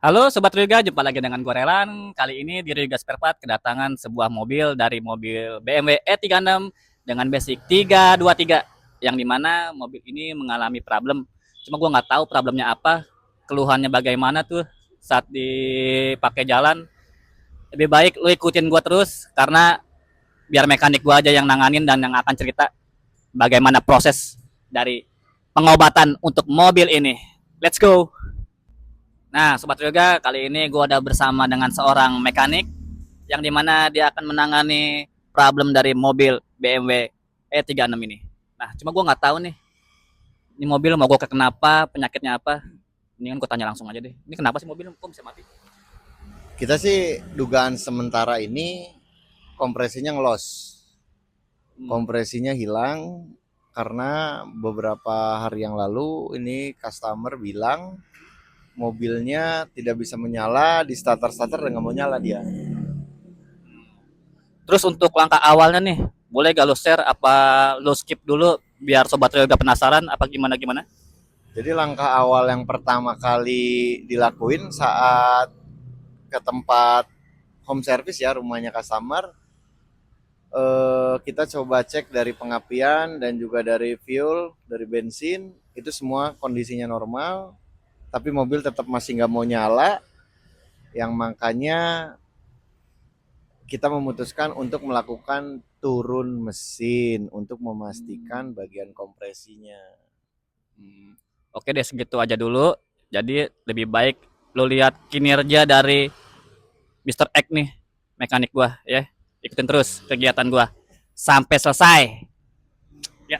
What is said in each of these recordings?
Halo Sobat Ryuga, jumpa lagi dengan gue Relan. Kali ini di Ryuga Spare Part kedatangan sebuah mobil dari mobil BMW E36 dengan basic 323 yang dimana mobil ini mengalami problem. Cuma gue nggak tahu problemnya apa, keluhannya bagaimana tuh saat dipakai jalan. Lebih baik lu ikutin gue terus karena biar mekanik gue aja yang nanganin dan yang akan cerita bagaimana proses dari pengobatan untuk mobil ini. Let's go! Nah, Sobat Yoga, kali ini gue ada bersama dengan seorang mekanik yang dimana dia akan menangani problem dari mobil BMW E36 ini. Nah, cuma gue nggak tahu nih, ini mobil mau gue kenapa, penyakitnya apa. Ini kan gue tanya langsung aja deh. Ini kenapa sih mobil kok bisa mati? Kita sih dugaan sementara ini kompresinya ngelos. Hmm. Kompresinya hilang karena beberapa hari yang lalu ini customer bilang mobilnya tidak bisa menyala, di starter-starter dan nggak mau nyala dia. Terus untuk langkah awalnya nih, boleh gak lo share apa lo skip dulu biar Sobat Yoga penasaran apa gimana-gimana? Jadi langkah awal yang pertama kali dilakuin saat ke tempat home service ya, rumahnya customer, kita coba cek dari pengapian dan juga dari fuel, dari bensin, itu semua kondisinya normal, tapi mobil tetap masih nggak mau nyala, yang makanya kita memutuskan untuk melakukan turun mesin untuk memastikan bagian kompresinya. Hmm, oke deh segitu aja dulu. Jadi lebih baik lo lihat kinerja dari Mister X nih, mekanik gua ya. Ikutin terus kegiatan gua sampai selesai. Ya.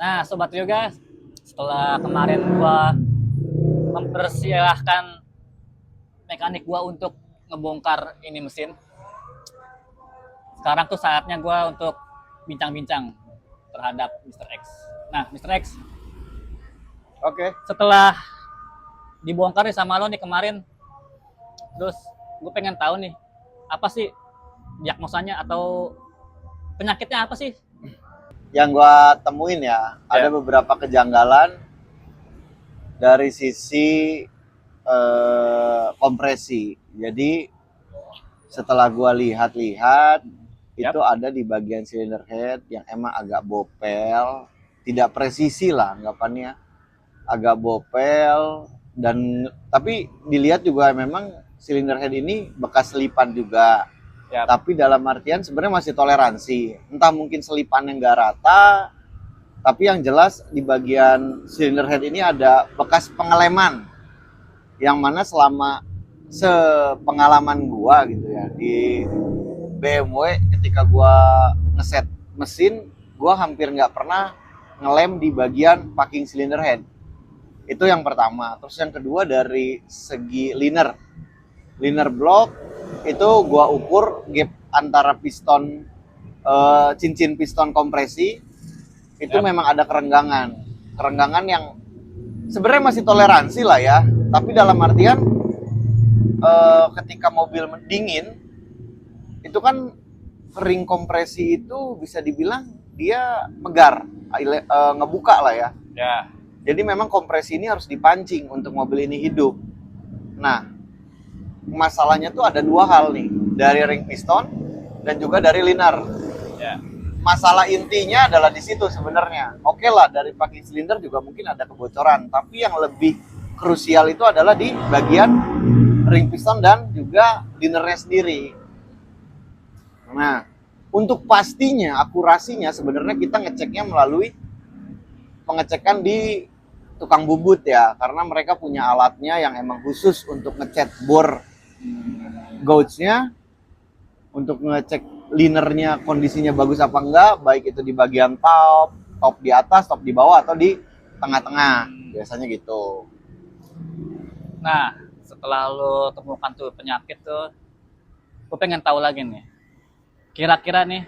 Nah, sobat yoga, setelah kemarin gua mempersilahkan mekanik gua untuk ngebongkar ini mesin, sekarang tuh saatnya gua untuk bincang-bincang terhadap Mister X. Nah, Mister X, Oke. setelah dibongkar nih sama lo nih kemarin, terus gue pengen tahu nih, apa sih diagnosanya atau penyakitnya apa sih? Yang gua temuin ya, ada Ya, beberapa kejanggalan dari sisi kompresi. Jadi setelah gua lihat-lihat, yap. itu ada di bagian cylinder head yang emang agak bopel, tidak presisi lah anggapannya, agak bopel. Dan tapi dilihat juga memang cylinder head ini bekas selipan juga, Yap. tapi dalam artian sebenarnya masih toleransi, entah mungkin selipannya nggak rata, tapi yang jelas di bagian cylinder head ini ada bekas pengeleman, yang mana selama sepengalaman gua gitu ya di BMW, ketika gua ngeset mesin, gua hampir nggak pernah ngelem di bagian packing cylinder head. Itu yang pertama. Terus yang kedua dari segi liner. Liner block itu gua ukur gap antara piston cincin piston kompresi itu Yap. memang ada kerenggangan yang sebenarnya masih toleransi lah ya, tapi dalam artian ketika mobil dingin itu kan ring kompresi itu bisa dibilang dia megar, ngebuka lah ya. Ya. Jadi memang kompresi ini harus dipancing untuk mobil ini hidup. Nah, masalahnya tuh ada dua hal nih, dari ring piston dan juga dari liner. Ya. Masalah intinya adalah di situ sebenarnya. Oke lah, dari packing silinder juga mungkin ada kebocoran, tapi yang lebih krusial itu adalah di bagian ring piston dan juga linernya sendiri. Nah, untuk pastinya, akurasinya sebenarnya kita ngeceknya melalui pengecekan di tukang bubut ya, karena mereka punya alatnya yang emang khusus untuk ngecek bor gauge-nya, untuk ngecek linernya kondisinya bagus apa enggak, baik itu di bagian top di atas, top di bawah, atau di tengah-tengah, biasanya gitu. Nah, setelah lo temukan tuh penyakit tuh, gue pengen tahu lagi nih. Kira-kira nih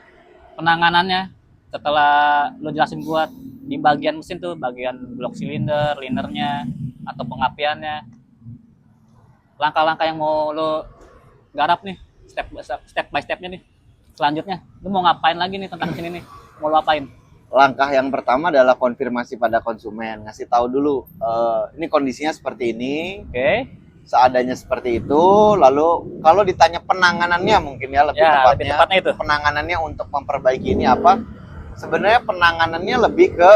penanganannya setelah lo jelasin buat di bagian mesin tuh, bagian blok silinder, linernya, atau pengapiannya, langkah-langkah yang mau lo garap nih, step by stepnya nih. Selanjutnya, lo mau ngapain lagi nih tentang sini nih? Mau lo apain? Langkah yang pertama adalah konfirmasi pada konsumen, ngasih tahu dulu ini kondisinya seperti ini, Oke. seadanya seperti itu. Lalu kalau ditanya penanganannya mungkin ya lebih Ya, lebih tepatnya, tepatnya itu. penanganannya untuk memperbaiki ini apa? Sebenarnya penanganannya lebih ke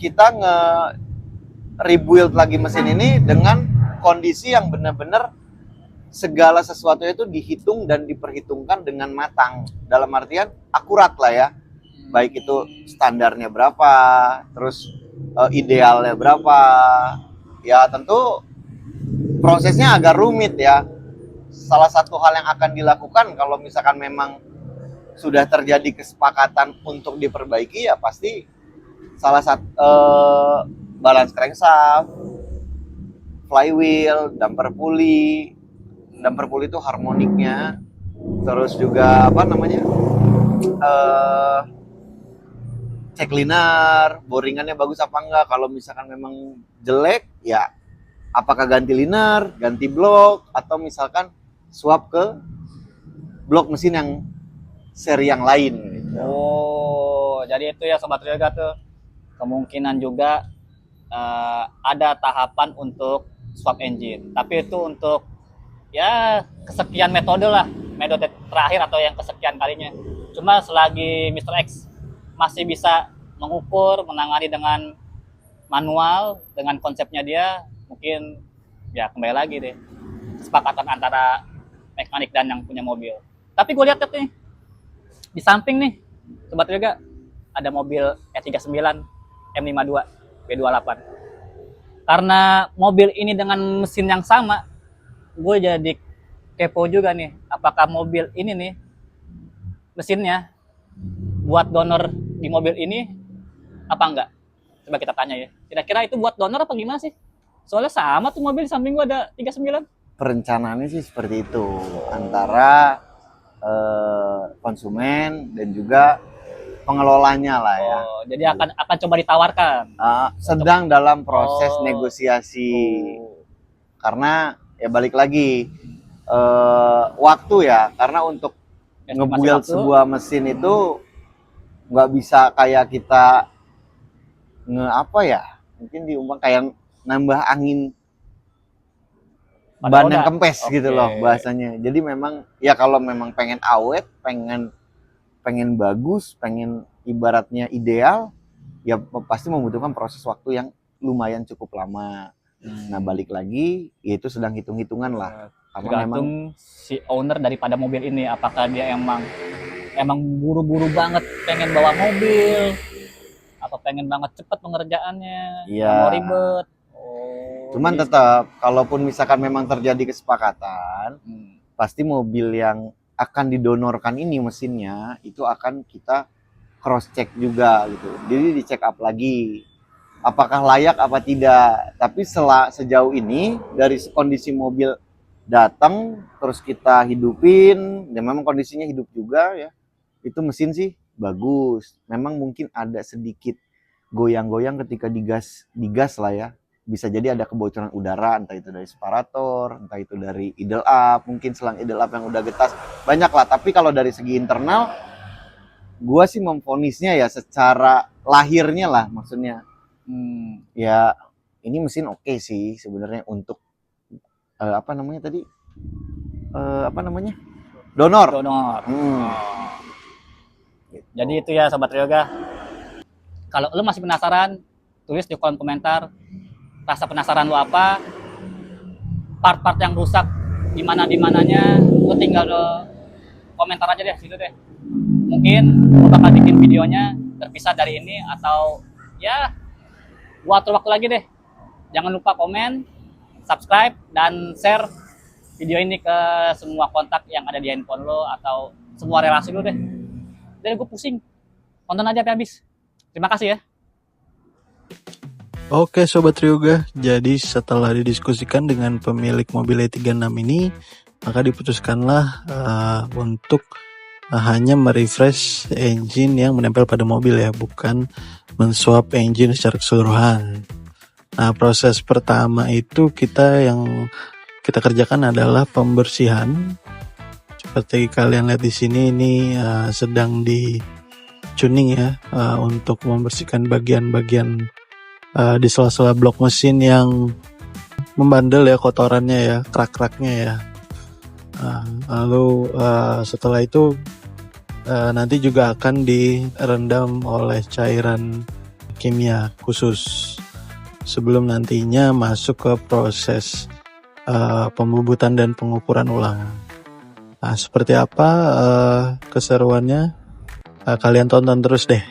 kita rebuild lagi mesin ini dengan kondisi yang benar-benar segala sesuatu itu dihitung dan diperhitungkan dengan matang. Dalam artian akurat lah ya. Baik itu standarnya berapa, terus idealnya berapa. Ya tentu prosesnya agak rumit ya. Salah satu hal yang akan dilakukan kalau misalkan memang sudah terjadi kesepakatan untuk diperbaiki, ya pasti salah satu balance crankshaft, flywheel, damper pulley itu harmoniknya, terus juga apa namanya, cek liner, boringannya bagus apa enggak. Kalau misalkan memang jelek, ya apakah ganti liner, ganti blok, atau misalkan swap ke blok mesin yang seri yang lain gitu. Oh, jadi itu ya Sobat Ryoga tuh. Kemungkinan juga ada tahapan untuk swap engine. Tapi itu untuk ya kesekian metode lah. Metode terakhir atau yang kesekian kalinya. Cuma selagi Mr. X masih bisa mengukur, menangani dengan manual, dengan konsepnya dia, mungkin ya kembali lagi deh. Kesepakatan antara mekanik dan yang punya mobil. Tapi gue lihat nih, di samping nih, Sobat Ryoga, ada mobil E39 M52 B28. Karena mobil ini dengan mesin yang sama, gue jadi kepo juga nih, apakah mobil ini nih, mesinnya buat donor di mobil ini apa enggak? Coba kita tanya ya. Kira-kira itu buat donor apa gimana sih? Soalnya sama tuh mobil di samping gue ada 39. Perencanaannya sih seperti itu, antara konsumen dan juga pengelolanya lah ya. Oh, jadi akan coba ditawarkan. Sedang dalam proses Oh. negosiasi. Oh. Karena ya balik lagi waktu ya, karena untuk ngebuild sebuah mesin itu nggak bisa kayak kita apa ya, mungkin diumpang kayak nambah angin ban yang kempes gitu loh bahasanya. Jadi memang ya kalau memang pengen awet, pengen bagus, pengen ibaratnya ideal, ya pasti membutuhkan proses waktu yang lumayan cukup lama. Nah balik lagi, ya itu sedang hitung-hitungan lah. Karena tergantung memang si owner daripada mobil ini, apakah dia emang buru-buru banget pengen bawa mobil, apa pengen banget cepet pengerjaannya, nggak mau ribet. Cuman tetap, kalaupun misalkan memang terjadi kesepakatan, pasti mobil yang akan didonorkan ini mesinnya, itu akan kita cross check juga gitu. Jadi dicek up lagi, apakah layak apa tidak. Tapi sejauh ini dari kondisi mobil datang terus kita hidupin, dan memang kondisinya hidup juga ya, itu mesin sih bagus. Memang mungkin ada sedikit goyang-goyang ketika digas lah ya, bisa jadi ada kebocoran udara, entah itu dari separator, entah itu dari idle up, mungkin selang idle up yang udah getas, banyak lah. Tapi kalau dari segi internal, gua sih memvonisnya ya secara lahirnya lah, maksudnya ya ini mesin oke sih sebenarnya untuk apa namanya tadi, apa namanya, donor. Donor. Hmm. Jadi itu ya Sobat Ryoga. Kalau lu masih penasaran, tulis di kolom komentar rasa penasaran lu apa, part-part yang rusak di mana-dimananya, lu tinggal komentar aja deh situ deh. Mungkin lu bakal bikin videonya terpisah dari ini, atau ya gua atur waktu lagi deh. Jangan lupa komen, subscribe, dan share video ini ke semua kontak yang ada di handphone lo atau semua relasi lo deh. Dari gue pusing, tonton aja sampai habis. Terima kasih ya. Oke Sobat Ryoga, jadi setelah didiskusikan dengan pemilik mobil E36 ini, maka diputuskanlah untuk hanya merefresh engine yang menempel pada mobil ya, bukan menswap engine secara keseluruhan. Nah, proses pertama itu yang kita kerjakan adalah pembersihan. Seperti kalian lihat di sini, ini sedang di tuning ya, untuk membersihkan bagian-bagian di sela-sela blok mesin yang membandel ya kotorannya ya, krak-kraknya ya. Lalu setelah itu nanti juga akan direndam oleh cairan kimia khusus sebelum nantinya masuk ke proses pembubutan dan pengukuran ulang. Nah, seperti apa keseruannya? Kalian tonton terus deh.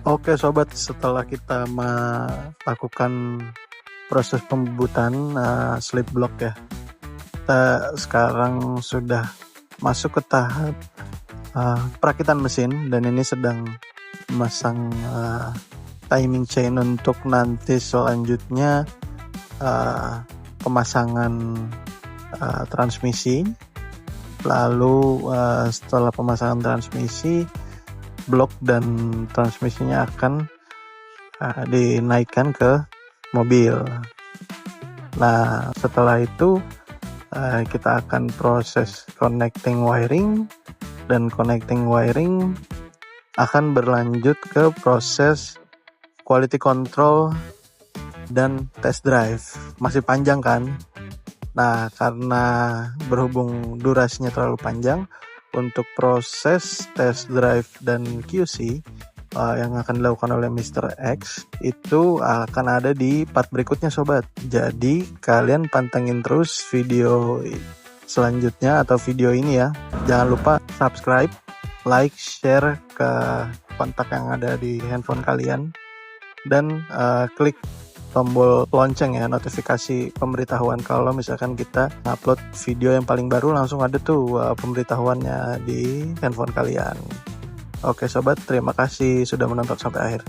Oke sobat, setelah kita melakukan proses pembubutan slip block ya, kita sekarang sudah masuk ke tahap perakitan mesin, dan ini sedang memasang timing chain untuk nanti selanjutnya pemasangan transmisi. Lalu setelah pemasangan transmisi, blok dan transmisinya akan dinaikkan ke mobil. Nah, setelah itu kita akan proses connecting wiring, dan connecting wiring akan berlanjut ke proses quality control dan test drive. Masih panjang kan? Nah, karena berhubung durasinya terlalu panjang, untuk proses test drive dan QC yang akan dilakukan oleh Mr. X itu akan ada di part berikutnya sobat. Jadi kalian pantengin terus video selanjutnya atau video ini ya. Jangan lupa subscribe, like, share ke kontak yang ada di handphone kalian, dan klik tombol lonceng ya, notifikasi pemberitahuan kalau misalkan kita upload video yang paling baru, langsung ada tuh pemberitahuannya di handphone kalian. Oke sobat, terima kasih sudah menonton sampai akhir.